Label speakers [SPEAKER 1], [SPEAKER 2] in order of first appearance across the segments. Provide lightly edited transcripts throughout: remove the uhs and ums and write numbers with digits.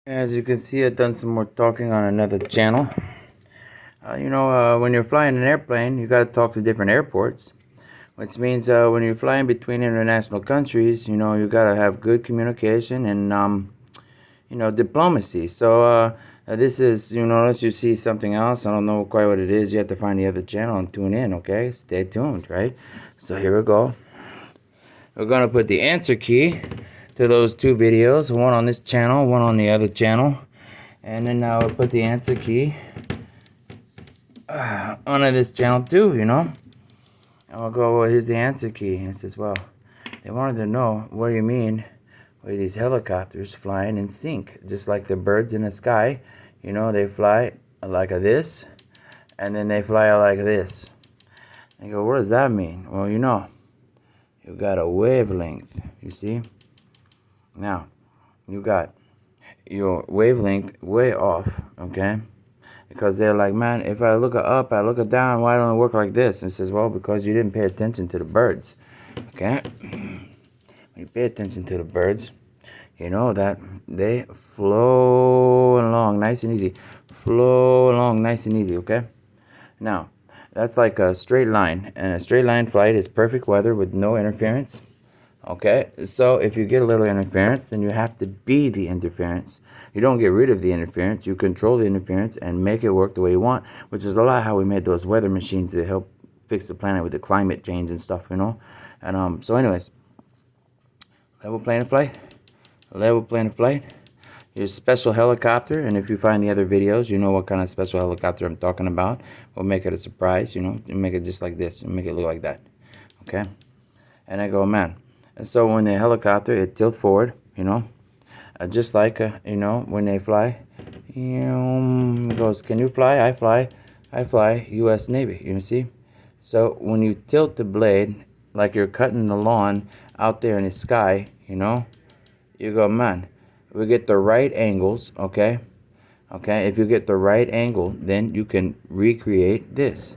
[SPEAKER 1] As you can see, I've done some more talking on another channel. When you're flying an airplane, you got to talk to different airports, which means when you're flying between international countries, you got to have good communication and, diplomacy. So this is, unless you see something else, I don't know quite what it is, you have to find the other channel and tune in, okay? Stay tuned, right? So here we go. We're going to put the answer key to those two videos, one on this channel, one on the other channel. And then now we'll put the answer key onto this channel too, And we'll go, well, here's the answer key. And it says, well, they wanted to know, what do you mean with these helicopters flying in sync? Just like the birds in the sky, they fly like this, and then they fly like this. They go, what does that mean? Well, you got a wavelength, you see? Now, you got your wavelength way off, okay? Because they're like, man, if I look up, I look down, why don't it work like this? And it says, well, because you didn't pay attention to the birds, okay? When you pay attention to the birds, you know that they flow along nice and easy. Flow along nice and easy, okay? Now, that's like a straight line, and a straight line flight is perfect weather with no interference. Okay, so if you get a little interference, then you have to be the interference. You don't get rid of the interference. You control the interference and make it work the way you want, which is a lot how we made those weather machines to help fix the planet with the climate change and stuff, And so anyways, level plane flight, level plane flight. Your special helicopter, and if you find the other videos, you know what kind of special helicopter I'm talking about. We'll make it a surprise, and make it just like this, and make it look like that, okay? And I go, man. And so when the helicopter, it tilt forward, just like, when they fly, it goes, can you fly? I fly, U.S. Navy, you see? So when you tilt the blade, like you're cutting the lawn out there in the sky, you go, man, we get the right angles, okay? Okay, if you get the right angle, then you can recreate this.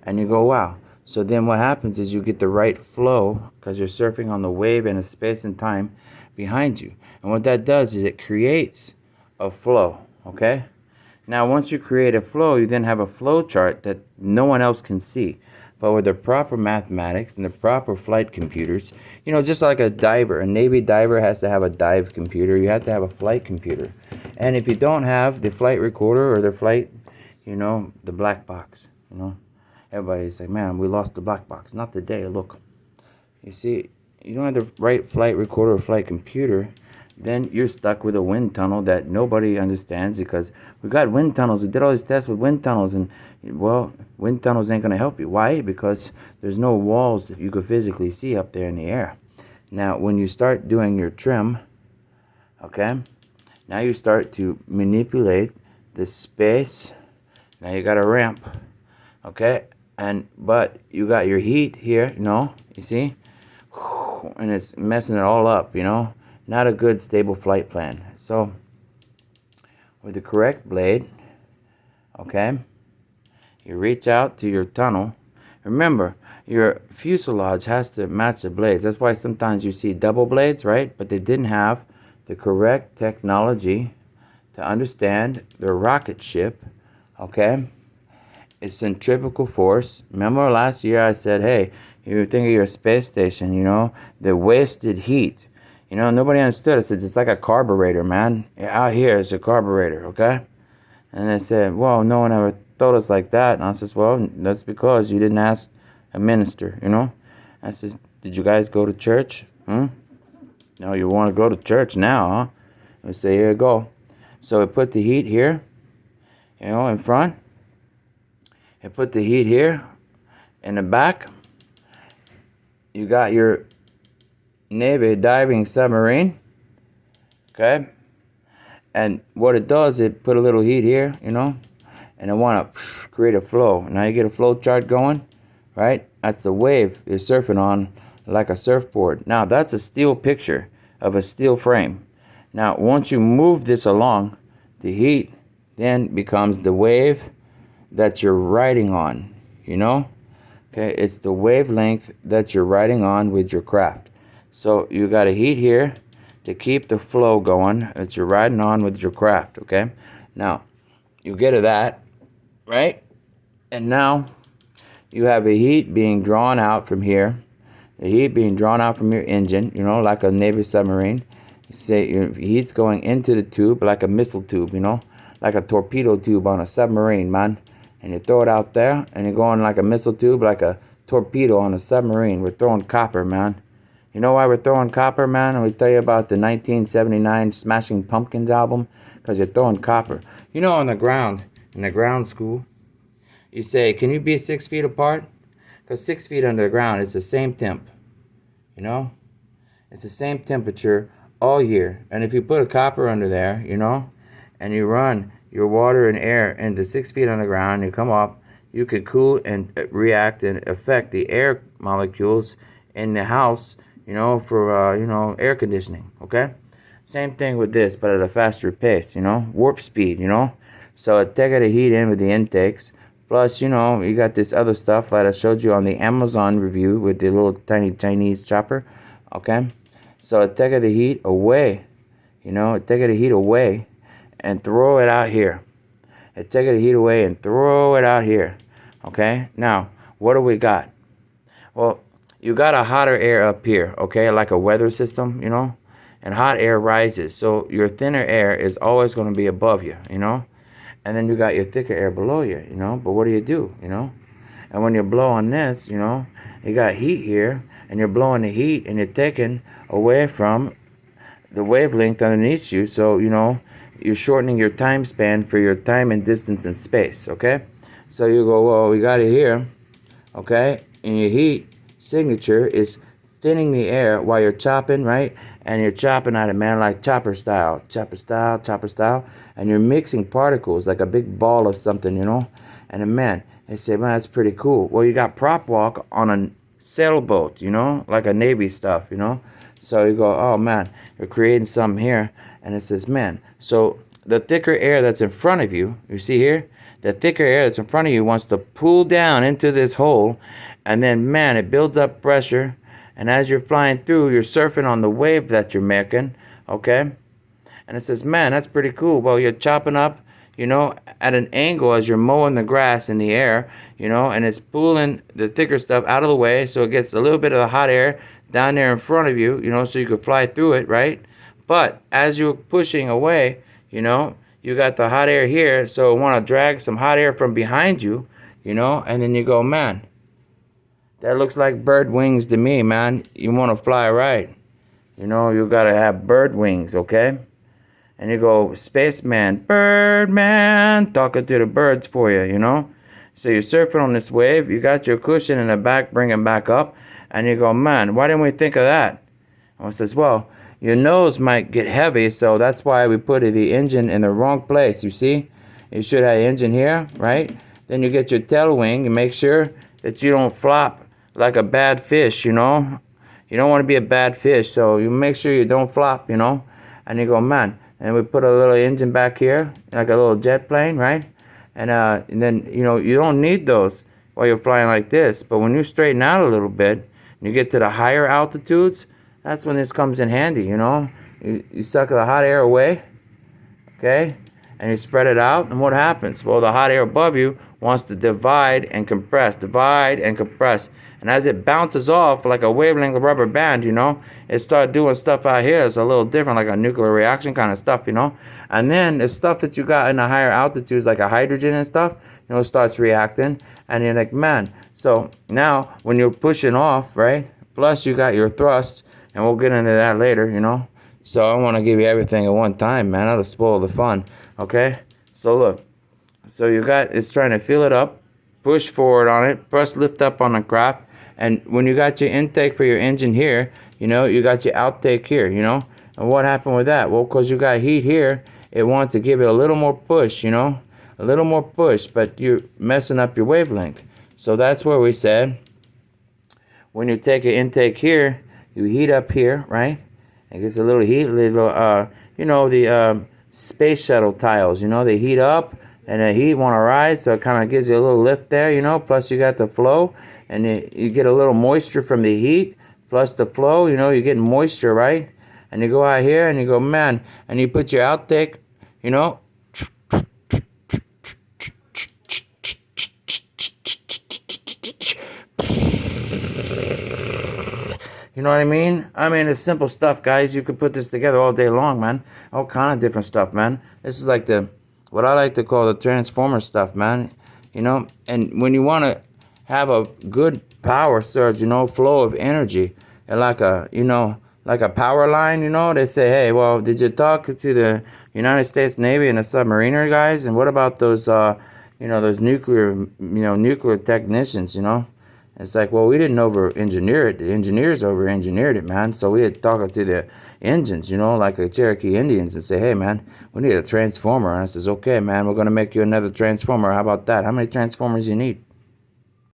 [SPEAKER 1] And you go, wow. So then what happens is you get the right flow because you're surfing on the wave in a space and time behind you. And what that does is it creates a flow, okay? Now, once you create a flow, you then have a flow chart that no one else can see. But with the proper mathematics and the proper flight computers, just like a diver, a Navy diver has to have a dive computer. You have to have a flight computer. And if you don't have the flight recorder or the flight, the black box, everybody's like, man, we lost the black box. Not today, look. You see, you don't have the right flight recorder or flight computer, then you're stuck with a wind tunnel that nobody understands because we got wind tunnels. We did all these tests with wind tunnels, and, well, wind tunnels ain't going to help you. Why? Because there's no walls that you could physically see up there in the air. Now, when you start doing your trim, okay, now you start to manipulate the space. Now you got a ramp, okay, but you got your heat here, you see, and it's messing it all up, Not a good stable flight plan. So with the correct blade, okay, you reach out to your tunnel. Remember, your fuselage has to match the blades. That's why sometimes you see double blades, right? But they didn't have the correct technology to understand the rocket ship, okay? It's centrifugal force. Remember last year I said, hey, you think of your space station, the wasted heat. Nobody understood. I said, it's like a carburetor, man. Out here, it's a carburetor, okay? And they said, well, no one ever told us like that. And I says, well, that's because you didn't ask a minister, I says, did you guys go to church? No, you want to go to church now, huh? I say, here you go. So we put the heat here, in front. I put the heat here in the back. You got your Navy diving submarine, okay? And what it does, it put a little heat here, and I want to create a flow. Now you get a flow chart going, right? That's the wave you're surfing on like a surfboard. Now that's a steel picture of a steel frame. Now once you move this along, the heat then becomes the wave that you're riding on, Okay, it's the wavelength that you're riding on with your craft. So you got a heat here, to keep the flow going that you're riding on with your craft, okay? Now, you get to that, right? And now you have a heat being drawn out from here, the heat being drawn out from your engine, you know, like a Navy submarine. You say your heat's going into the tube like a missile tube, you know, like a torpedo tube on a submarine, man. And you throw it out there, and you're going like a missile tube, like a torpedo on a submarine. We're throwing copper, man. You know why we're throwing copper, man? And we tell you about the 1979 Smashing Pumpkins album, because you're throwing copper. You know, on the ground, in the ground school, you say, can you be 6 feet apart? Because 6 feet under the ground is the same temp. You know? It's the same temperature all year. And if you put a copper under there, you know, and you run your water and air into 6 feet underground, you come up, you could cool and react and affect the air molecules in the house, you know, for, you know, air conditioning, okay? Same thing with this, but at a faster pace, you know, warp speed, you know? So it take the heat in with the intakes, plus, you know, you got this other stuff that I showed you on the Amazon review with the little tiny Chinese chopper, okay? So it take the heat away, you know, it take the heat away and throw it out here. It take the heat away and throw it out here, okay? Now, what do we got? Well, you got a hotter air up here, okay, like a weather system, you know? And hot air rises, so your thinner air is always going to be above you, you know? And then you got your thicker air below you, you know? But what do, you know? And when you blow on this, you know, you got heat here, and you're blowing the heat, and you're taking away from the wavelength underneath you, so, you know, you're shortening your time span for your time and distance and space, okay? So you go, well, we got it here, okay? And your heat signature is thinning the air while you're chopping, right? And you're chopping at it, man, like chopper style, and you're mixing particles like a big ball of something, you know? And then, man, they say, man, that's pretty cool. Well, you got prop walk on a sailboat, you know, like a Navy stuff, you know? So you go, oh, man, you're creating something here. And it says, man, so the thicker air that's in front of you, you see here? The thicker air that's in front of you wants to pull down into this hole. And then, man, it builds up pressure. And as you're flying through, you're surfing on the wave that you're making, okay? And it says, man, that's pretty cool. Well, you're chopping up, you know, at an angle as you're mowing the grass in the air, you know, and it's pulling the thicker stuff out of the way, so it gets a little bit of the hot air down there in front of you, you know, so you could fly through it, right? But as you're pushing away, you know, you got the hot air here, so I want to drag some hot air from behind you, you know, and then you go, man, that looks like bird wings to me, man. You want to fly right. You know, you got to have bird wings, okay? And you go, spaceman, birdman, talking to the birds for you, you know? So you're surfing on this wave. You got your cushion in the back, bring it back up. And you go, man, why didn't we think of that? And it says, well, your nose might get heavy, so that's why we put the engine in the wrong place, you see? You should have the engine here, right? Then you get your tail wing and make sure that you don't flop like a bad fish, you know? You don't want to be a bad fish, so you make sure you don't flop, you know? And you go, man, and we put a little engine back here, like a little jet plane, right? And then, you know, you don't need those while you're flying like this, but when you straighten out a little bit, and you get to the higher altitudes, that's when this comes in handy, you know? You suck the hot air away, okay? And you spread it out, and what happens? Well, the hot air above you wants to divide and compress. And as it bounces off like a wavelength rubber band, you know, it starts doing stuff out here. It's a little different, like a nuclear reaction kind of stuff, you know. And then the stuff that you got in the higher altitudes, like a hydrogen and stuff, you know, starts reacting. And you're like, man, so now when you're pushing off, right, plus you got your thrust, and we'll get into that later, you know. So I want to give you everything at one time, man. That'll spoil the fun, okay? So look, so you got, it's trying to fill it up, push forward on it, press lift up on the craft. And when you got your intake for your engine here, you know, you got your outtake here, you know. And what happened with that? Well, because you got heat here, it wants to give it a little more push, you know. A little more push, but you're messing up your wavelength. So that's where we said, when you take an intake here, you heat up here, right? It gets a little heat, little, you know, the space shuttle tiles, you know, they heat up, and the heat want to rise, so it kind of gives you a little lift there, you know, plus you got the flow. And you get a little moisture from the heat, plus the flow, you know, you're getting moisture, right? and you go out here and you go, man, and you put your outtake, you know. You know what I mean? I mean, it's simple stuff, guys. You could put this together all day long, man. All kind of different stuff, man. This is like what I like to call the transformer stuff, man. You know, and when you want to have a good power surge, you know, flow of energy, and like a power line, you know, they say, hey, well, did you talk to the United States Navy and the submariner guys? And what about those, those nuclear technicians, you know? It's like, well, we didn't over-engineer it. The engineers over-engineered it, man. So we had to talk to the engines, you know, like the Cherokee Indians, and say, hey, man, we need a transformer. And I says, okay, man, we're going to make you another transformer. How about that? How many transformers you need?